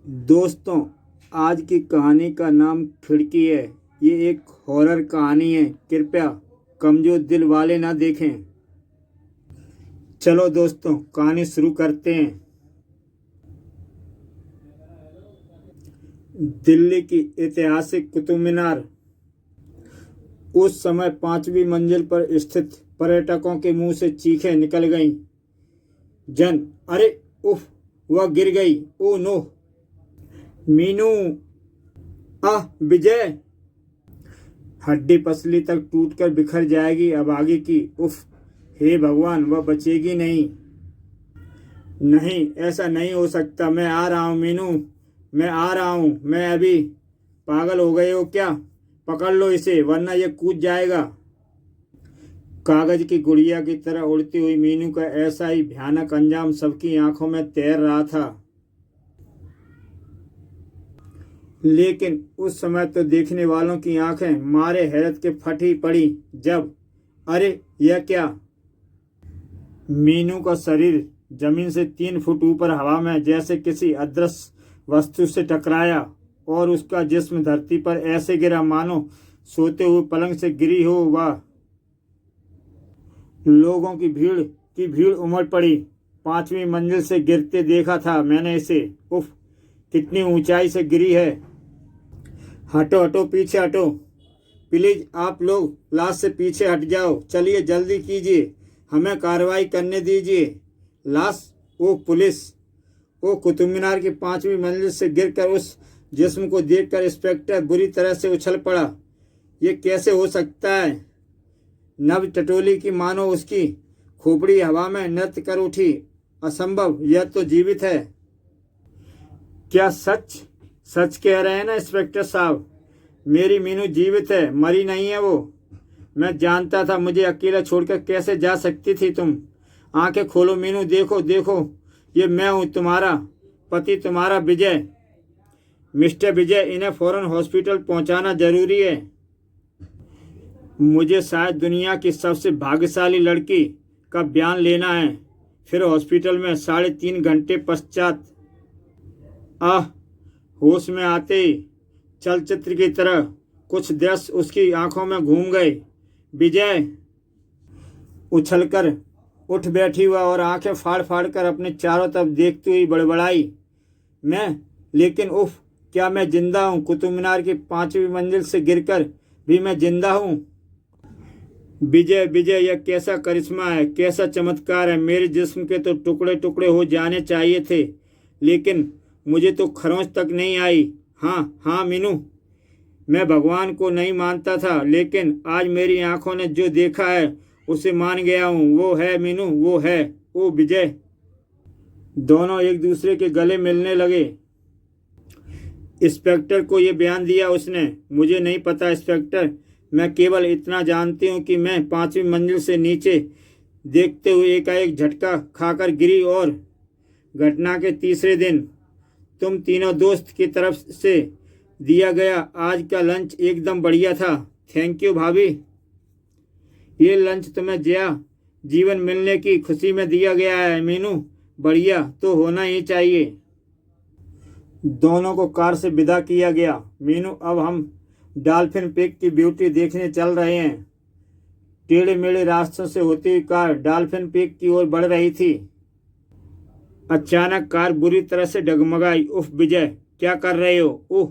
दोस्तों, आज की कहानी का नाम खिड़की है। ये एक हॉरर कहानी है। कृपया कमजोर दिल वाले ना देखें। चलो दोस्तों, कहानी शुरू करते हैं। दिल्ली की ऐतिहासिक कुतुब मीनार उस समय 5वीं मंजिल पर स्थित। पर्यटकों के मुंह से चीखें निकल गईं। अरे उफ, वह गिर गई। Oh no, Meenu. विजय, हड्डी पसली तक टूटकर बिखर जाएगी। अब आगे की। उफ, हे भगवान, वह बचेगी नहीं। नहीं, ऐसा नहीं हो सकता। मैं आ रहा हूँ मीनू, मैं आ रहा हूँ। मैं अभी। पागल हो गए हो क्या? पकड़ लो इसे, वरना यह कूद जाएगा। कागज की गुड़िया की तरह उड़ती हुई मीनू का ऐसा ही भयानक अंजाम सबकी आंखों में तैर रहा था। लेकिन उस समय तो देखने वालों की आंखें मारे हैरत के फटी पड़ी जब अरे यह क्या! मीनू का शरीर जमीन से 3 फुट ऊपर हवा में जैसे किसी अदृश्य वस्तु से टकराया और उसका जिस्म धरती पर ऐसे गिरा मानो सोते हुए पलंग से गिरी हो। वह लोगों की भीड़ उमड़ पड़ी। 5वीं मंजिल से गिरते देखा था मैंने इसे। उफ, कितनी ऊंचाई से गिरी है। हटो हटो, पीछे हटो प्लीज। आप लोग लाश से पीछे हट जाओ। चलिए जल्दी कीजिए, हमें कार्रवाई करने दीजिए। लाश? ओ पुलिस! ओ कुतुब मीनार की 5वीं मंजिल से गिरकर उस जिस्म को देखकर इंस्पेक्टर बुरी तरह से उछल पड़ा। ये कैसे हो सकता है? नब टटोली की मानो उसकी खोपड़ी हवा में नृत्य कर उठी। असंभव, यह तो जीवित है। क्या सच सच कह रहे हैं ना इंस्पेक्टर साहब? मेरी मीनू जीवित है, मरी नहीं है वो। मैं जानता था। मुझे अकेला छोड़कर कैसे जा सकती थी तुम? आंखें खोलो मीनू, देखो देखो, ये मैं हूँ, तुम्हारा पति, तुम्हारा विजय। मिस्टर विजय, इन्हें फौरन हॉस्पिटल पहुंचाना जरूरी है। मुझे शायद दुनिया की सबसे भाग्यशाली लड़की का बयान लेना है। फिर हॉस्पिटल में 3.5 घंटे पश्चात होश में आते ही चलचित्र की तरह कुछ दृश्य उसकी आंखों में घूम गए। विजय उछलकर उठ बैठी हुआ और आंखें फाड़ फाड़ कर अपने चारों तरफ देखती हुई बड़बड़ाई। लेकिन उफ, क्या मैं जिंदा हूँ? कुतुब मीनार की 5वीं मंजिल से गिरकर भी मैं जिंदा हूँ। विजय विजय, यह कैसा करिश्मा है, कैसा चमत्कार है। मेरे जिस्म के तो टुकड़े टुकड़े हो जाने चाहिए थे, लेकिन मुझे तो खरोंच तक नहीं आई। हाँ मीनू, मैं भगवान को नहीं मानता था, लेकिन आज मेरी आंखों ने जो देखा है उसे मान गया हूँ। वो है मीनू, वो है। ओ विजय! दोनों एक दूसरे के गले मिलने लगे। इंस्पेक्टर को ये बयान दिया उसने। मुझे नहीं पता इंस्पेक्टर, मैं केवल इतना जानती हूँ कि मैं 5वीं मंजिल से नीचे देखते हुए एकाएक झटका खाकर गिरी और घटना के तीसरे दिन तुम तीनों दोस्त की तरफ से दिया गया आज का लंच एकदम बढ़िया था। थैंक यू भाभी। ये लंच तुम्हें जीवन मिलने की खुशी में दिया गया है मीनू। बढ़िया तो होना ही चाहिए। दोनों को कार से विदा किया गया। मीनू, अब हम डॉल्फिन पीक की ब्यूटी देखने चल रहे हैं। टेढ़े मेढ़े रास्तों से होती हुई कार डॉल्फिन पीक की ओर बढ़ रही थी। अचानक कार बुरी तरह से डगमगाई। उफ विजय, क्या कर रहे हो? ओह,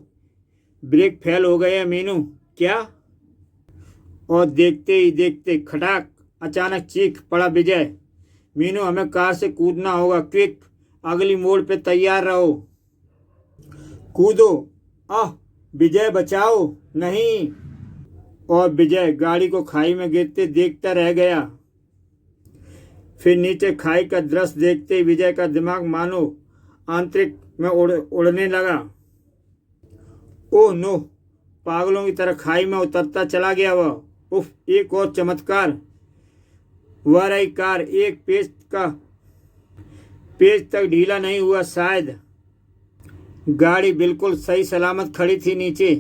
ब्रेक फेल हो गए हैं मीनू। क्या? और देखते ही देखते खटाक, अचानक चीख पड़ा विजय। मीनू, हमें कार से कूदना होगा। क्विक, अगली मोड़ पे तैयार रहो। कूदो। विजय बचाओ। नहीं। और विजय गाड़ी को खाई में गिरते देखता रह गया। फिर नीचे खाई का दृश्य देखते ही विजय का दिमाग मानो आंतरिक में उड़ने लगा। ओह नो, पागलों की तरह खाई में उतरता चला गया वह। उफ, एक और चमत्कार। वह रही कार, एक पेज तक ढीला नहीं हुआ शायद। गाड़ी बिल्कुल सही सलामत खड़ी थी नीचे।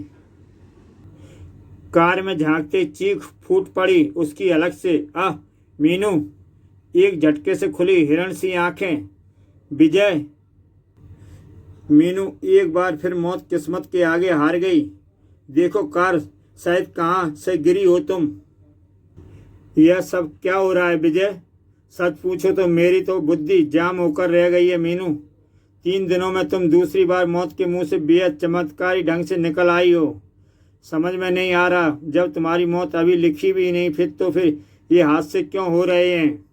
कार में झांकते चीख फूट पड़ी उसकी अलग से। मीनू! एक झटके से खुली हिरण सी आंखें। विजय! मीनू एक बार फिर मौत किस्मत के आगे हार गई। देखो कार शायद कहाँ से गिरी हो तुम। यह सब क्या हो रहा है विजय? सच पूछो तो मेरी तो बुद्धि जाम होकर रह गई है मीनू। 3 दिनों में तुम दूसरी बार मौत के मुंह से बेहद चमत्कारी ढंग से निकल आई हो। समझ में नहीं आ रहा, जब तुम्हारी मौत अभी लिखी भी नहीं फिर ये हादसे क्यों हो रहे हैं?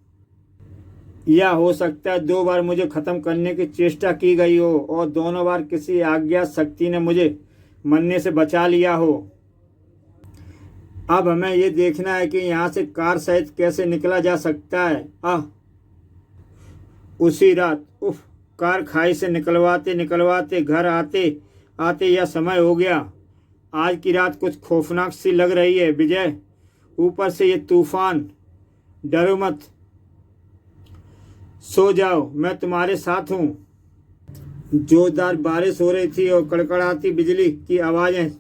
या हो सकता है 2 बार मुझे खत्म करने की चेष्टा की गई हो और दोनों बार किसी अज्ञात शक्ति ने मुझे मरने से बचा लिया हो। अब हमें ये देखना है कि यहाँ से कार सहित कैसे निकला जा सकता है। उसी रात कार खाई से निकलवाते घर आते आते यह समय हो गया। आज की रात कुछ खौफनाक सी लग रही है विजय। ऊपर से ये तूफान। डरो मत, सो जाओ, मैं तुम्हारे साथ हूँ। जोरदार बारिश हो रही थी और कड़कड़ाती बिजली की आवाज़ें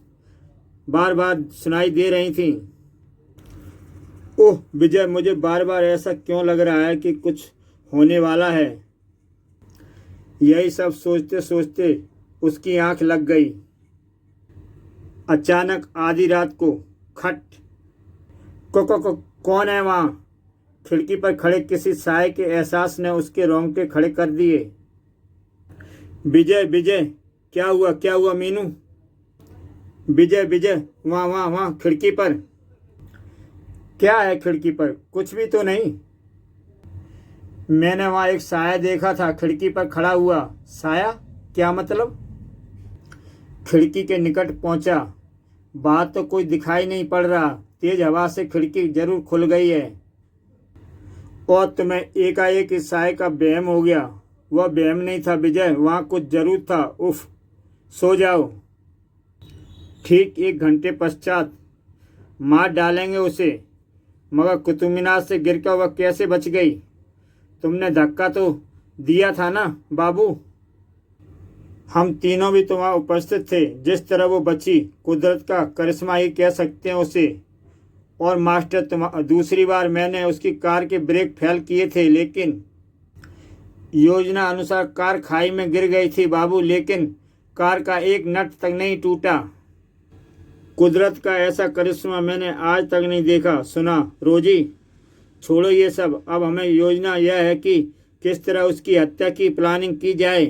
बार बार सुनाई दे रही थीं। ओह विजय, मुझे बार बार ऐसा क्यों लग रहा है कि कुछ होने वाला है? यही सब सोचते सोचते उसकी आंख लग गई। अचानक आधी रात को खट कौन है वहाँ? खिड़की पर खड़े किसी साय के एहसास ने उसके रोंगटे खड़े कर दिए। विजय विजय, क्या हुआ मीनू? विजय, वहाँ खिड़की पर। क्या है खिड़की पर? कुछ भी तो नहीं। मैंने वहाँ एक साया देखा था खिड़की पर खड़ा हुआ। साया? क्या मतलब? खिड़की के निकट पहुंचा। बाहर तो कोई दिखाई नहीं पड़ रहा। तेज हवा से खिड़की जरूर खुल गई है और तुम्हें एकाएक इस साये का वहम हो गया। वह वहम नहीं था विजय, वहाँ कुछ जरूर था। उफ, सो जाओ। ठीक 1 घंटे पश्चात मार डालेंगे उसे। मगर कुतुब मीनार से गिरकर वह कैसे बच गई? तुमने धक्का तो दिया था ना बाबू? हम तीनों भी तो वहाँ उपस्थित थे। जिस तरह वो बची, कुदरत का करिश्मा ही कह सकते हैं उसे। और मास्टर, दूसरी बार मैंने उसकी कार के ब्रेक फेल किए थे, लेकिन योजना अनुसार कार खाई में गिर गई थी बाबू, लेकिन कार का एक नट तक नहीं टूटा। कुदरत का ऐसा करिश्मा मैंने आज तक नहीं देखा सुना। रोजी, छोड़ो ये सब। अब हमें योजना यह है कि किस तरह उसकी हत्या की प्लानिंग की जाए।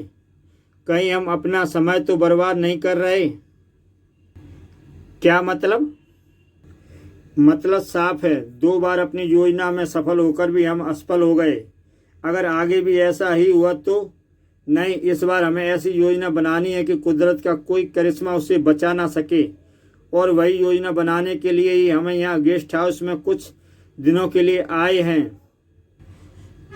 कहीं हम अपना समय तो बर्बाद नहीं कर रहे? क्या मतलब? मतलब साफ है, 2 बार अपनी योजना में सफल होकर भी हम असफल हो गए। अगर आगे भी ऐसा ही हुआ तो? नहीं, इस बार हमें ऐसी योजना बनानी है कि कुदरत का कोई करिश्मा उसे बचा ना सके। और वही योजना बनाने के लिए ही हमें यहाँ गेस्ट हाउस में कुछ दिनों के लिए आए हैं।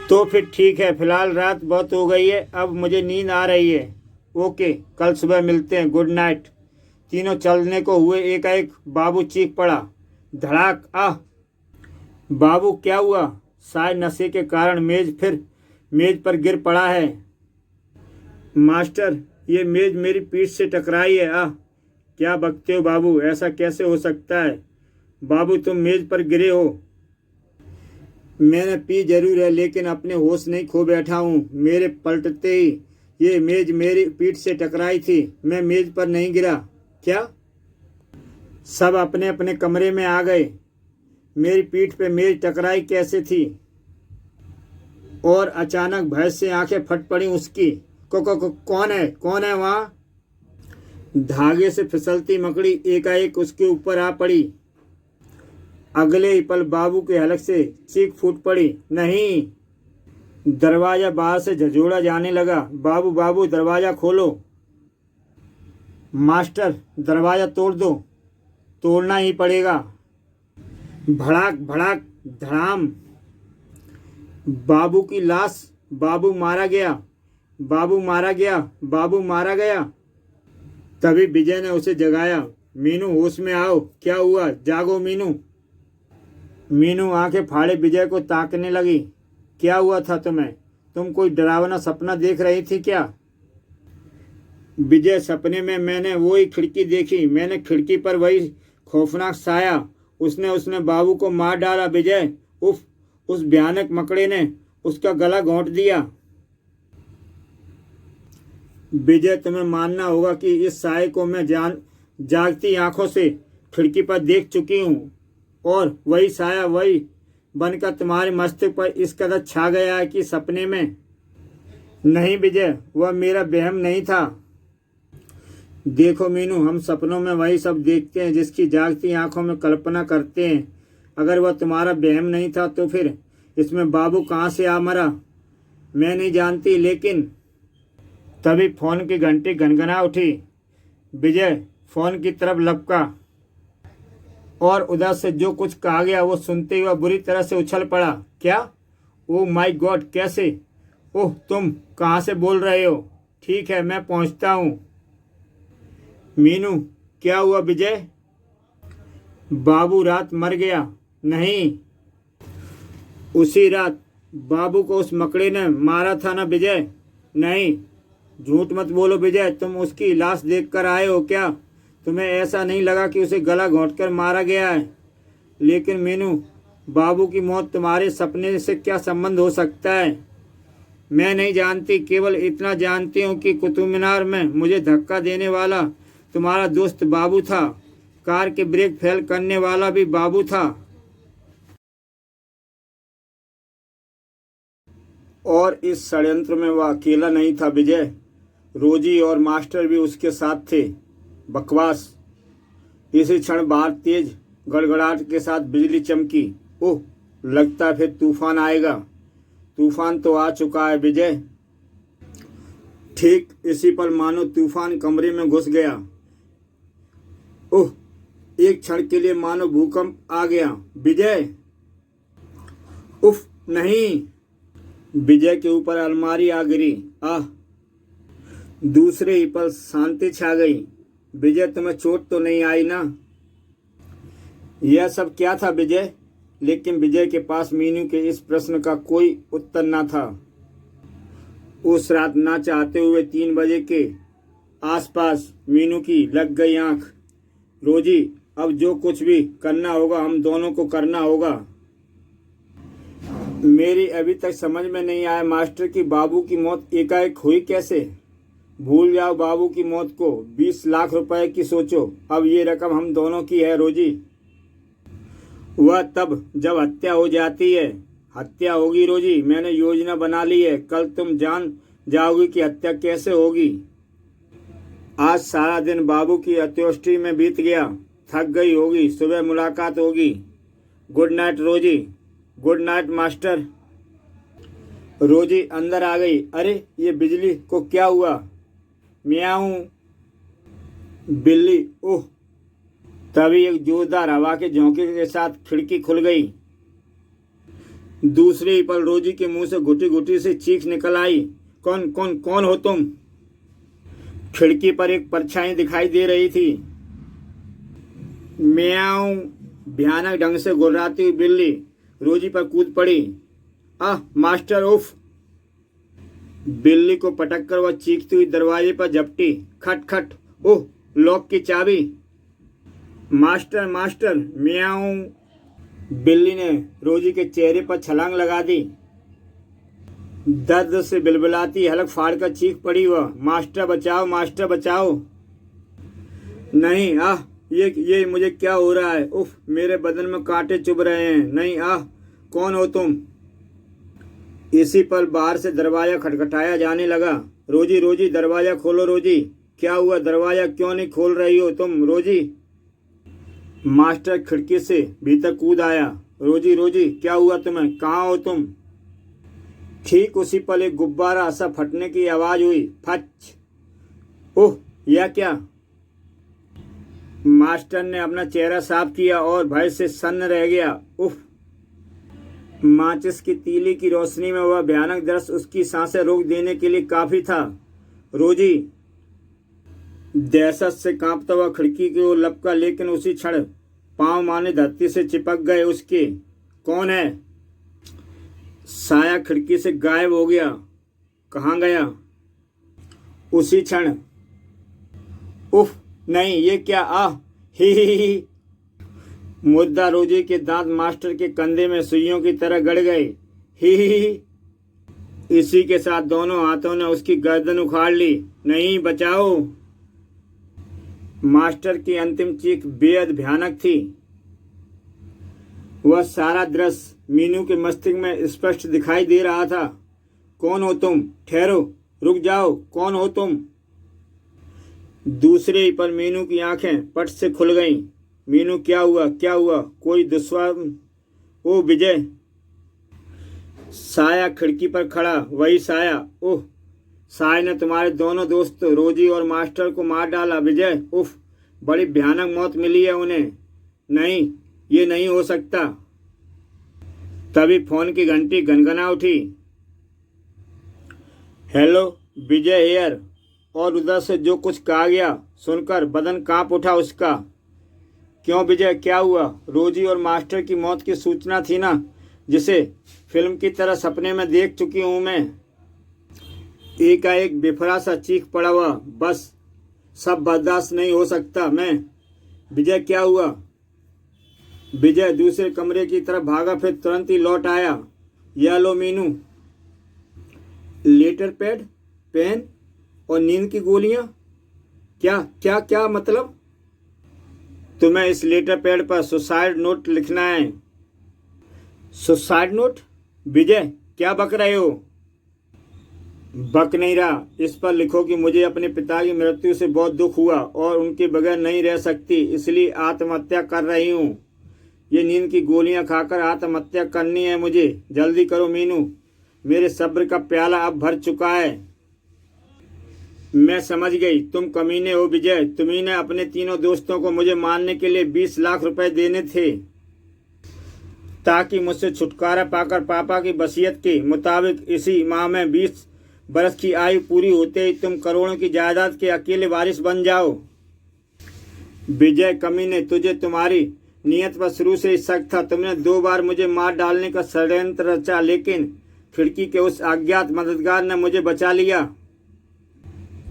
तो फिर ठीक है, फिलहाल रात बहुत हो गई है, अब मुझे नींद आ रही है। ओके, कल सुबह मिलते हैं, गुड नाइट। तीनों चलने को हुए, एकाएक बाबू चीख पड़ा। धड़ाक। बाबू क्या हुआ? शायद नशे के कारण मेज पर गिर पड़ा है। मास्टर, ये मेज मेरी पीठ से टकराई है। क्या बकते हो बाबू, ऐसा कैसे हो सकता है? बाबू तुम मेज पर गिरे हो। मैंने पी जरूर है, लेकिन अपने होश नहीं खो बैठा हूँ। मेरे पलटते ही ये मेज मेरी पीठ से टकराई थी, मैं मेज पर नहीं गिरा। क्या? सब अपने अपने कमरे में आ गए। मेरी पीठ पे मेज टकराई कैसे थी? और अचानक भय से आंखें फट पड़ी उसकी। कौन है वहाँ? धागे से फिसलती मकड़ी एकाएक उसके ऊपर आ पड़ी। अगले ही पल बाबू के हलक से चीख फूट पड़ी। नहीं! दरवाजा बाहर से झंझोड़ा जाने लगा। बाबू दरवाजा खोलो। मास्टर, दरवाजा तोड़ दो। तोड़ना ही पड़ेगा। भड़ाक भड़ाक धड़ाम। बाबू की लाश। बाबू मारा गया। तभी विजय ने उसे जगाया। मीनू, होश में आओ। क्या हुआ? जागो मीनू। मीनू आंखें फाड़े विजय को ताकने लगी। क्या हुआ था तुम्हें? तुम कोई डरावना सपना देख रही थी क्या? विजय, सपने में मैंने वही खिड़की देखी। मैंने खिड़की पर वही खौफनाक साया। उसने बाबू को मार डाला विजय। उफ, उस भयानक मकड़े ने उसका गला घोंट दिया। विजय, तुम्हें मानना होगा कि इस साय को मैं जागती आंखों से खिड़की पर देख चुकी हूँ, और वही साया वही बनकर तुम्हारे मस्तिष्क पर इस कदर छा गया है कि सपने में। नहीं विजय, वह मेरा वहम नहीं था। देखो मीनू, हम सपनों में वही सब देखते हैं जिसकी जागती आंखों में कल्पना करते हैं। अगर वह तुम्हारा वहम नहीं था तो फिर इसमें बाबू कहाँ से आ मरा, मैं नहीं जानती। लेकिन तभी फोन की घंटी गनगना उठी। विजय फोन की तरफ लपका और उधर से जो कुछ कहा गया वो सुनते हुए बुरी तरह से उछल पड़ा। क्या? ओह माय गॉड, कैसे? ओह, तुम कहाँ से बोल रहे हो? ठीक है, मैं पहुँचता हूँ। मीनू, क्या हुआ विजय? बाबू रात मर गया। नहीं, उसी रात बाबू को उस मकड़े ने मारा था ना विजय? नहीं, झूठ मत बोलो विजय, तुम उसकी लाश देख कर आए हो क्या? तुम्हें ऐसा नहीं लगा कि उसे गला घोंटकर मारा गया है? लेकिन मीनू, बाबू की मौत तुम्हारे सपने से क्या संबंध हो सकता है? मैं नहीं जानती, केवल इतना जानती हूँ कि कुतुब मीनार में मुझे धक्का देने वाला तुम्हारा दोस्त बाबू था। कार के ब्रेक फेल करने वाला भी बाबू था। और इस षड्यंत्र में वह अकेला नहीं था विजय, रोजी और मास्टर भी उसके साथ थे। बकवास। इसी क्षण बाहर तेज गड़गड़ाहट के साथ बिजली चमकी। ओह, लगता है फिर तूफान आएगा। तूफान तो आ चुका है विजय। ठीक इसी पर मानो तूफान कमरे में घुस गया। ओह, एक क्षण के लिए मानो भूकंप आ गया। विजय! उफ, नहीं! विजय के ऊपर अलमारी आ गिरी। आह! दूसरे ही पल शांति छा गई। विजय, तुम्हें चोट तो नहीं आई ना? यह सब क्या था विजय? लेकिन विजय के पास मीनू के इस प्रश्न का कोई उत्तर न था। उस रात ना चाहते हुए 3 बजे के आसपास मीनू की लग गई आंख। रोजी, अब जो कुछ भी करना होगा हम दोनों को करना होगा। मेरी अभी तक समझ में नहीं आया मास्टर की बाबू की मौत एकाएक हुई कैसे? भूल जाओ बाबू की मौत को। 20 लाख रुपए की सोचो, अब ये रकम हम दोनों की है रोजी। वह तब जब हत्या हो जाती है। हत्या होगी रोजी, मैंने योजना बना ली है। कल तुम जान जाओगी कि हत्या कैसे होगी। आज सारा दिन बाबू की अंत्येष्टि में बीत गया। थक गई होगी, सुबह मुलाकात होगी। गुड नाइट रोजी। Good night master. रोजी अंदर आ गई। अरे, ये बिजली को क्या हुआ? म्याऊं। बिल्ली। ओह! तभी एक जोरदार हवा के झोंके के साथ खिड़की खुल गई। दूसरे ही पल रोजी के मुंह से घुटी घुटी से चीख निकल आई। कौन कौन कौन हो तुम? खिड़की पर एक परछाई दिखाई दे रही थी। म्याऊं। भयानक ढंग से गुर्राती हुई बिल्ली रोजी पर कूद पड़ी। आह मास्टर! उफ! बिल्ली को पटककर वह चीखती हुई दरवाजे पर झपटी। खट खट। ओह, लॉक की चाबी। Master master! म्याऊं। बिल्ली ने रोजी के चेहरे पर छलांग लगा दी। दर्द से बिलबिलाती हलक फाड़कर चीख पड़ी वह। मास्टर बचाओ, मास्टर बचाओ। नहीं, आह! ये मुझे क्या हो रहा है? उफ! मेरे बदन में कांटे चुभ रहे हैं। नहीं, आह! कौन हो तुम? इसी पल बाहर से दरवाजा खटखटाया जाने लगा। रोजी रोजी, दरवाजा खोलो रोजी। क्या हुआ? दरवाजा क्यों नहीं खोल रही हो तुम रोजी? मास्टर खिड़की से भीतर कूद आया। रोजी रोजी, क्या हुआ तुम्हें? कहाँ हो तुम? ठीक उसी पल एक गुब्बारा सा फटने की आवाज हुई। फच! ओह, यह क्या? मास्टर ने अपना चेहरा साफ किया और भय से सन्न रह गया। उफ! माचिस की तीली की रोशनी में वह भयानक दृश्य उसकी सांसें रोक देने के लिए काफी था। रोजी दहशत से कांपता हुआ खिड़की की ओर लपका, लेकिन उसी क्षण पांव माने धरती से चिपक गए उसके। कौन है? साया खिड़की से गायब हो गया। कहाँ गया? उसी क्षण। उफ! नहीं, ये क्या? आह! ही। मुद्दा रोजी के दांत मास्टर के कंधे में सुइयों की तरह गड़ गए। ही। इसी के साथ दोनों हाथों ने उसकी गर्दन उखाड़ ली। नहीं, बचाओ। मास्टर की अंतिम चीख बेहद भयानक थी। वह सारा दृश्य मीनू के मस्तिष्क में स्पष्ट दिखाई दे रहा था। कौन हो तुम? ठहरो, रुक जाओ, कौन हो तुम? दूसरे ही पर मीनू की आंखें पट से खुल गईं। मीनू, क्या हुआ, क्या हुआ? कोई दुश्मन? ओ विजय! साया खिड़की पर खड़ा, वही साया। ओह, साया ने तुम्हारे दोनों दोस्त रोजी और मास्टर को मार डाला। विजय, उफ, बड़ी भयानक मौत मिली है उन्हें। नहीं, ये नहीं हो सकता। तभी फोन की घंटी गनगना उठी। Hello, Vijay here. और उधर से जो कुछ कहा गया सुनकर बदन कांप उठा उसका। क्यों विजय, क्या हुआ? रोजी और मास्टर की मौत की सूचना थी ना, जिसे फिल्म की तरह सपने में देख चुकी हूं मैं। एकाएक बेफरा सा चीख पड़ा हुआ, बस सब बर्दाश्त नहीं हो सकता मैं। विजय, क्या हुआ? विजय दूसरे कमरे की तरफ भागा, फिर तुरंत ही लौट आया। यह लो मीनू, लेटर पैड, पेन और नींद की गोलियां। क्या क्या क्या मतलब? तुम्हें इस लेटर पैड पर सुसाइड नोट लिखना है। Suicide note? विजय, क्या बक रहे हो? बक नहीं रहा, इस पर लिखो कि मुझे अपने पिता की मृत्यु से बहुत दुख हुआ और उनके बगैर नहीं रह सकती, इसलिए आत्महत्या कर रही हूँ। ये नींद की गोलियां खाकर आत्महत्या करनी है मुझे। जल्दी करो मीनू, मेरे सब्र का प्याला अब भर चुका है। मैं समझ गई, तुम कमीने हो विजय। तुम्ही ने अपने तीनों दोस्तों को मुझे मारने के लिए 20 लाख रुपए देने थे, ताकि मुझसे छुटकारा पाकर पापा की वसीयत के मुताबिक इसी माह में 20 बरस की आयु पूरी होते ही तुम करोड़ों की जायदाद के अकेले वारिस बन जाओ। विजय कमीने, तुझे तुम्हारी नियत पर शुरू से ही शक था। तुमने 2 बार मुझे मार डालने का षड्यंत्र रचा, लेकिन खिड़की के उस अज्ञात मददगार ने मुझे बचा लिया।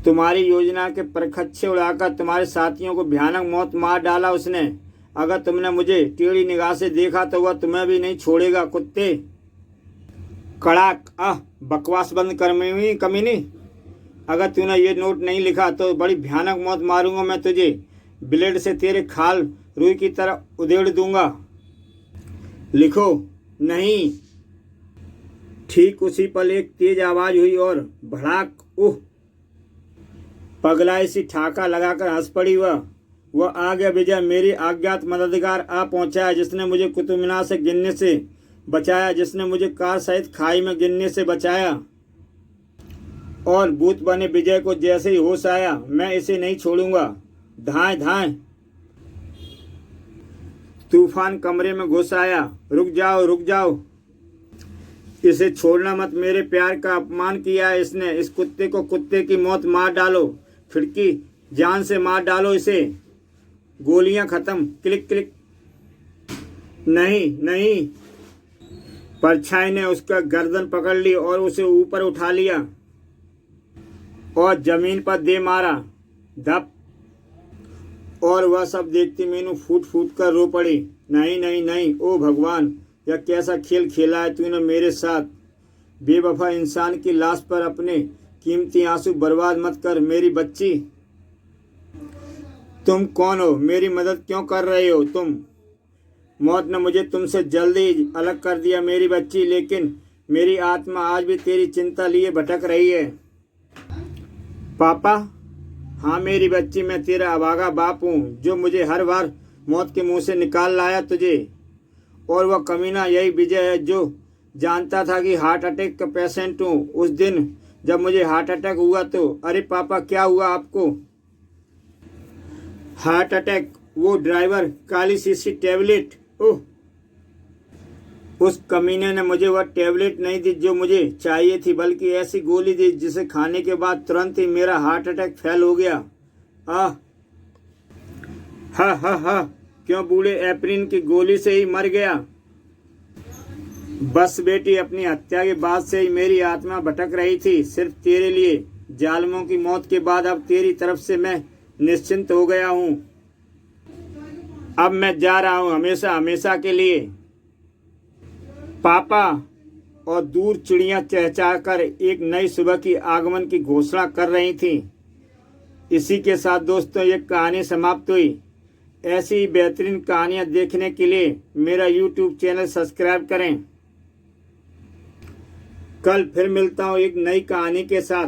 तुम्हारी योजना के परखच्चे उड़ाकर तुम्हारे साथियों को भयानक मौत मार डाला उसने। अगर तुमने मुझे टेढ़ी निगाह से देखा तो वह तुम्हें भी नहीं छोड़ेगा। कुत्ते! कड़ाक! बकवास बंद कर कमीनी। अगर तूने ये नोट नहीं लिखा तो बड़ी भयानक मौत मारूंगा मैं तुझे। ब्लेड से तेरे खाल रुई की तरह उधेड़ दूंगा। लिखो। नहीं। ठीक उसी पल एक तेज आवाज हुई और भड़ाक! उह! पगलाई सी ठाका लगाकर हंस पड़ी वह आ गया विजय, मेरी अज्ञात मददगार आ पहुंचा है, जिसने मुझे कुतुब मीनार से गिरने से बचाया, जिसने मुझे कार सहित खाई में गिरने से बचाया। और भूत बने विजय को जैसे ही होश आया, मैं इसे नहीं छोड़ूंगा। धाएं धाएं! तूफान कमरे में घुस आया। रुक जाओ, रुक जाओ, इसे छोड़ना मत। मेरे प्यार का अपमान किया है इसने। इस कुत्ते को कुत्ते की मौत मार डालो। खिड़की जान से मार डालो इसे। गोलियां खत्म। Click click. नहीं नहीं। परछाई ने उसका गर्दन पकड़ ली और उसे ऊपर उठा लिया और जमीन पर दे मारा। धप! और वह सब देखती मीनू फूट फूट कर रो पड़ी। नहीं नहीं नहीं, ओ भगवान, यह कैसा खेल खेला है तूने मेरे साथ। बेवफा इंसान की लाश पर अपने कीमती आंसू बर्बाद मत कर मेरी बच्ची। तुम कौन हो? मेरी मदद क्यों कर रहे हो तुम? मौत ने मुझे तुमसे जल्दी अलग कर दिया मेरी बच्ची, लेकिन मेरी आत्मा आज भी तेरी चिंता लिए भटक रही है। पापा? हाँ मेरी बच्ची, मैं तेरा अभागा बाप हूँ, जो मुझे हर बार मौत के मुंह से निकाल लाया तुझे। और वह कमीना यही विजय है, जो जानता था कि हार्ट अटैक का पेशेंट हूँ। उस दिन जब मुझे हार्ट अटैक हुआ तो अरे पापा, क्या हुआ आपको? Heart attack? वो ड्राइवर काली शीशी टैबलेट। ओह! उस कमीने ने मुझे वह टैबलेट नहीं दी जो मुझे चाहिए थी, बल्कि ऐसी गोली दी जिसे खाने के बाद तुरंत ही मेरा हार्ट अटैक फेल हो गया। हा, क्यों बूढ़े एप्रिन की गोली से ही मर गया? बस बेटी, अपनी हत्या के बाद से ही मेरी आत्मा भटक रही थी, सिर्फ तेरे लिए। जालिमों की मौत के बाद अब तेरी तरफ से मैं निश्चिंत हो गया हूँ। अब मैं जा रहा हूँ, हमेशा हमेशा के लिए। पापा! और दूर चिड़ियां चहचहाकर एक नई सुबह की आगमन की घोषणा कर रही थीं। इसी के साथ दोस्तों ये कहानी समाप्त हुई। ऐसी ही बेहतरीन कहानियाँ देखने के लिए मेरा YouTube चैनल सब्सक्राइब करें। कल फिर मिलता हूँ एक नई कहानी के साथ।